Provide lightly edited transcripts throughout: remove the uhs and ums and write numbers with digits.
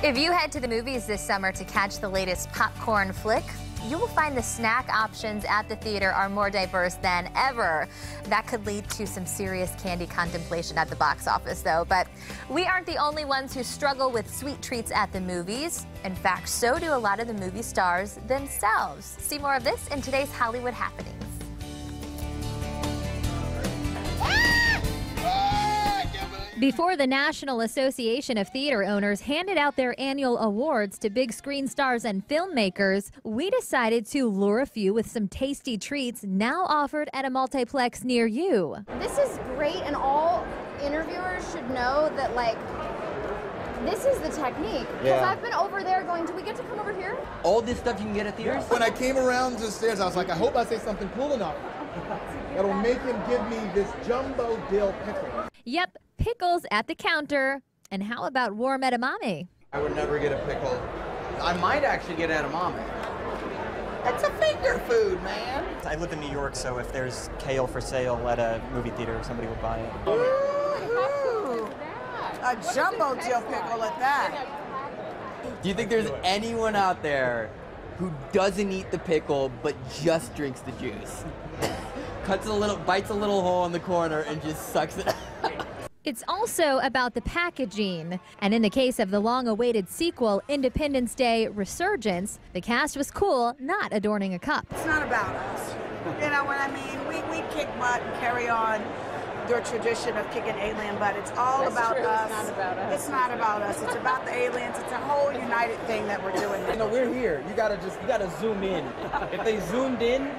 If you head to the movies this summer to catch the latest popcorn flick, you will find the snack options at the theater are more diverse than ever. That could lead to some serious candy contemplation at the box office, though. But we aren't the only ones who struggle with sweet treats at the movies. In fact, so do a lot of the movie stars themselves. See more of this in today's Hollywood Happenings. Before the National Association of Theater Owners handed out their annual awards to big screen stars and filmmakers, we decided to lure a few with some tasty treats now offered at a multiplex near you. This is great, and all interviewers should know that, like, this is the technique. Because I've been over there going, do we get to come over here? All this stuff you can get at theaters? When I came around the stairs, I was like, I hope I say something cool enough that'll make him give me this jumbo dill pickle. Yep, pickles at the counter. And how about warm edamame? I would never get a pickle. I might actually get edamame. That's a finger food, man. I live in New York, so if there's kale for sale at a movie theater, somebody would buy it. Ooh, a jumbo dill pickle at that. Do you think there's anyone out there who doesn't eat the pickle but just drinks the juice? Bites a little hole in the corner and just sucks it out. It's also about the packaging. And in the case of the long-awaited sequel, Independence Day Resurgence, the cast was cool, not adorning a cup. It's not about us. You know what I mean? We kick butt and carry on their tradition of kicking alien butt. It's all about us. It's not about us. It's not about us. It's about the aliens. It's a whole united thing that we're doing. You know, we're here. You gotta zoom in. If they zoomed in,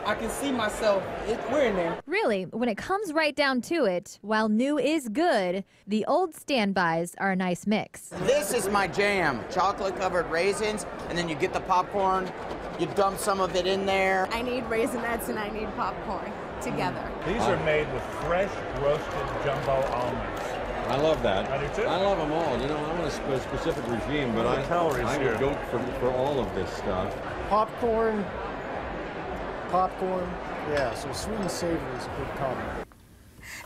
I can see myself. We're in there. Really, when it comes right down to it, while new is good, the old standbys are a nice mix. This is my jam. Chocolate-covered raisins, and then you get the popcorn, you dump some of it in there. I need Raisinets and I need popcorn together. These are made with fresh roasted jumbo almonds. I love that. I do too. I love them all. You know, I'm on a specific regime, but I would go for all of this stuff. Popcorn. Yeah, so sweet and savory is a good combo.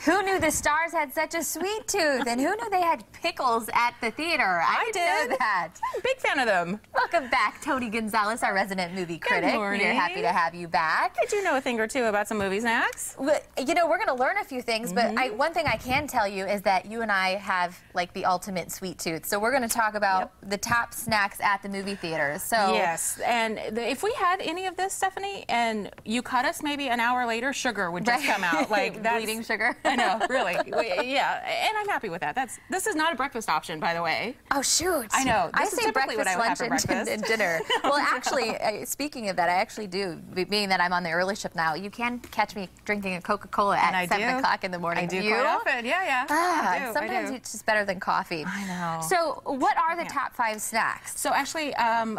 Who knew the stars had such a sweet tooth? And who knew they had pickles at the theater? I didn't know that. I'm a big fan of them. Welcome back, Tony Gonzalez, our resident movie critic. Good morning. We're happy to have you back. I do know a thing or two about some movie snacks. Well, you know, we're going to learn a few things, but one thing I can tell you is that you and I have, like, the ultimate sweet tooth. So we're going to talk about the top snacks at the movie theaters. So yes, and if we had any of this, Stephanie, and you cut us maybe an hour later, sugar would just come out. Like bleeding sugar. I know, really. Yeah, and I'm happy with that. This is not a breakfast option, by the way. Oh, shoot. I know. I say breakfast, lunch, and dinner. Well, actually, speaking of that, I actually do. Being that I'm on the early shift now, you can catch me drinking a Coca-Cola at 7 o'clock in the morning. I do quite often. Yeah. Sometimes it's just better than coffee. I know. So what are the top 5 snacks? So actually,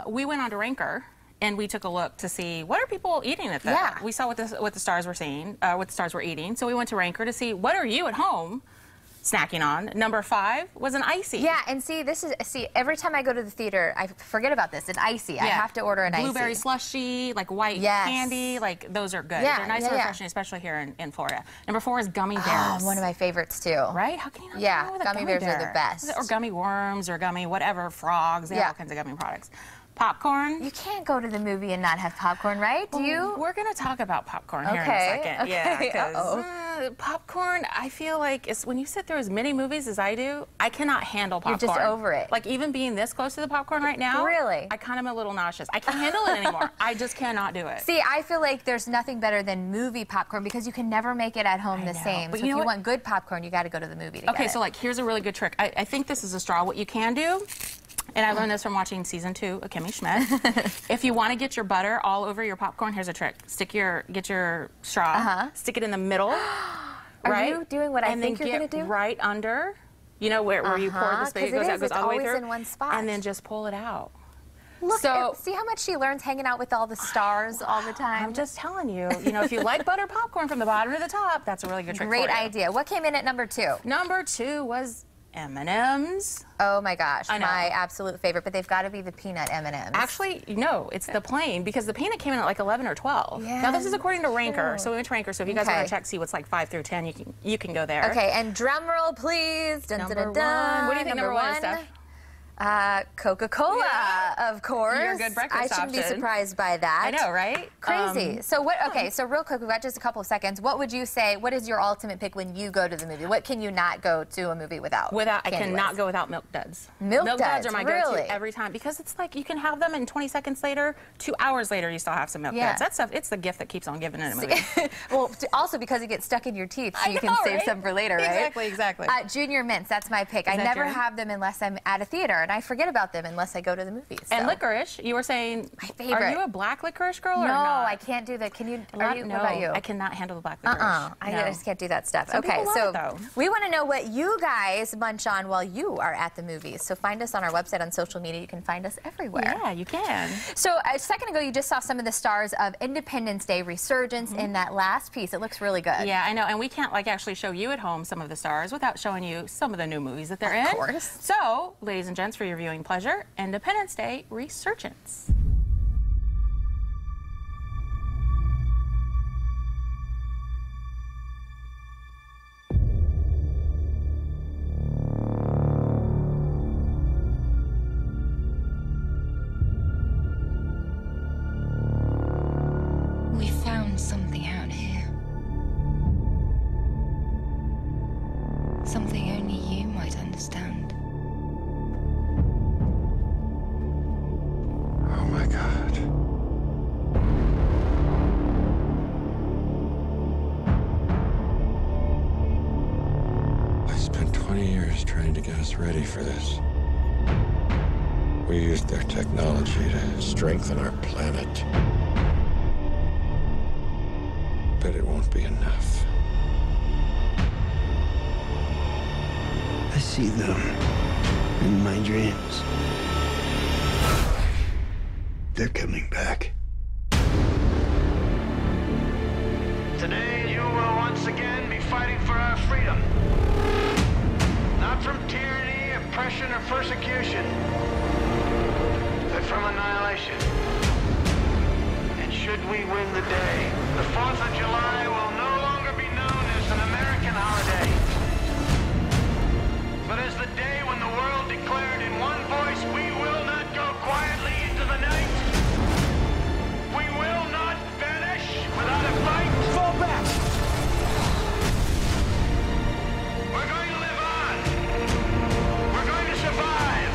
we went on to Ranker. And we took a look to see what are people eating at that. Yeah. We saw what the stars were seeing, what the stars were eating. So we went to Ranker to see what are you at home snacking on. Number 5 was an icy. Yeah, and see, every time I go to the theater, I forget about this. An icy. Yeah. I have to order an icy. Blueberry slushy, like white candy, like those are good. Yeah, they're nice and refreshing, especially here in Florida. Number 4 is gummy bears. Oh, one of my favorites too. Right? How can you not go with a gummy bears are the best. Or gummy worms or gummy whatever, frogs. They have all kinds of gummy products. Popcorn. You can't go to the movie and not have popcorn, right? Do you? We're going to talk about popcorn here in a second. Okay. Yeah, because popcorn, I feel like when you sit through as many movies as I do, I cannot handle popcorn. You're just over it. Like even being this close to the popcorn right now. Really? I kind of am a little nauseous. I can't handle it anymore. I just cannot do it. See, I feel like there's nothing better than movie popcorn because you can never make it at home the same. But so if you want good popcorn, you got to go to the movie to get it. So like here's a really good trick. I think this is a straw. What you can do, and I learned this from watching season 2 of Kimmy Schmidt. If you want to get your butter all over your popcorn, here's a trick. Get your straw, stick it in the middle. Are you doing what I think you're going to do? And then get right under, you know, where you pour the space, goes all the way through. In one spot. And then just pull it out. Look, see how much she learns hanging out with all the stars all the time? I'm just telling you, if you like butter popcorn from the bottom to the top, that's a really good trick for you. Great idea. What came in at number 2? Number 2 was M&Ms. Oh my gosh, my absolute favorite, but they've got to be the peanut M&Ms. Actually, no, it's the plain, because the peanut came in at like 11 or 12. Yeah, now this is according to Ranker, so we went to Ranker, so if you guys want to check, see what's like 5 through 10, you can go there. Okay, and drum roll please. Dun, number dun, dun, dun. 1. What do you think number 1 is, Steph? Coca-Cola, of course. Your good breakfast I shouldn't option. be surprised by that. I know, right? Crazy. So what? Okay, so real quick, we've got just a couple of seconds. What would you say? What is your ultimate pick when you go to the movie? What can you not go to a movie without? I cannot go without Milk Duds. Milk Duds are my really? go-to every time because it's like you can have them and 20 seconds later, 2 hours later, you still have some Milk Duds. That stuff, it's the gift that keeps on giving in a movie. Well, also because it gets stuck in your teeth, so you can save some for later, right? Exactly. Junior mints, that's my pick. I never have them unless I'm at a theater, and I forget about them unless I go to the movies. So. And licorice, you were saying, my favorite. Are you a black licorice girl or no, not? I can't do that. Can you? No, what about you? I cannot handle the black licorice. I just can't do that stuff. Some okay, people so love it, though. we want to know what you guys munch on while you are at the movies. So find us on our website, on social media. You can find us everywhere. Yeah, you can. So a second ago, you just saw some of the stars of Independence Day resurgence in that last piece. It looks really good. Yeah, I know, and we can't actually show you at home some of the stars without showing you some of the new movies that they're in. Of course. So, ladies and gents, for your viewing pleasure, Independence Day resurgence. We found something out here. Something only you might understand. Oh my God. I spent 20 years trying to get us ready for this. We used their technology to strengthen our planet. But it won't be enough. I see them in my dreams. They're coming back. Today, you will once again be fighting for our freedom. Not from tyranny, oppression, or persecution, but from annihilation. And should we win the day, the 4th of July will no longer be known as an American holiday, but as the day when the world declared in one voice, we will not go quietly into the night. We will not vanish without a fight. Fall back! We're going to live on. We're going to survive.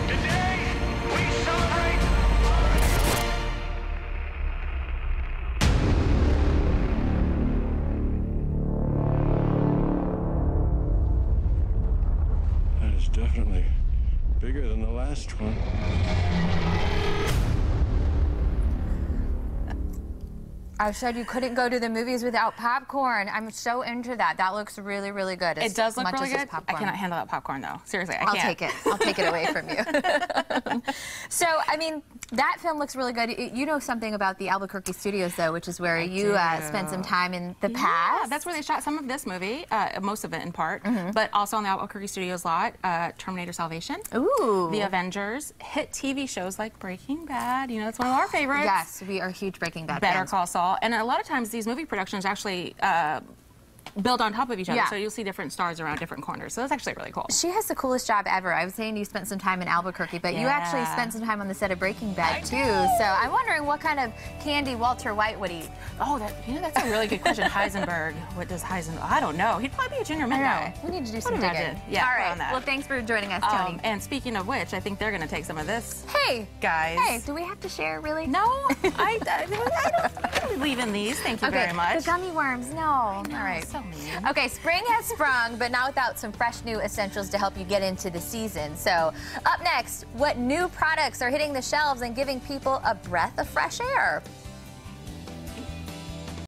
Today, we celebrate. That is definitely bigger than the last one. I said you couldn't go to the movies without popcorn. I'm so into that. That looks really, really good. It does look really good. I cannot handle that popcorn, though. Seriously, I can't. I'll take it. I'll take it away from you. So, I mean, that film looks really good. You know something about the Albuquerque Studios, though, which is where you spent some time in the past. Yeah, that's where they shot some of this movie, most of it in part, but also on the Albuquerque Studios lot, Terminator Salvation, Ooh. The Avengers, hit TV shows like Breaking Bad. You know, it's one of our favorites. Yes, we are huge Breaking Bad Better fans. Call Saul. And a lot of times these movie productions actually build on top of each other, so you'll see different stars around different corners. So that's actually really cool. She has the coolest job ever. I was saying you spent some time in Albuquerque, but you actually spent some time on the set of Breaking Bad too. So I'm wondering what kind of candy Walter White would eat. Oh, that's a really good question. Heisenberg. What does Heisenberg? I don't know. He'd probably be a junior mint now. We need to do some digging. Yeah. All right. Well, thanks for joining us, Tony. And speaking of which, I think they're going to take some of this. Hey, guys. Hey, do we have to share? Really? No, I don't believe in these. Thank you very much. The gummy worms. No. All right. So mean. Okay. Spring has sprung, but not without some fresh new essentials to help you get into the season. So up next, what new products are hitting the shelves and giving people a breath of fresh air?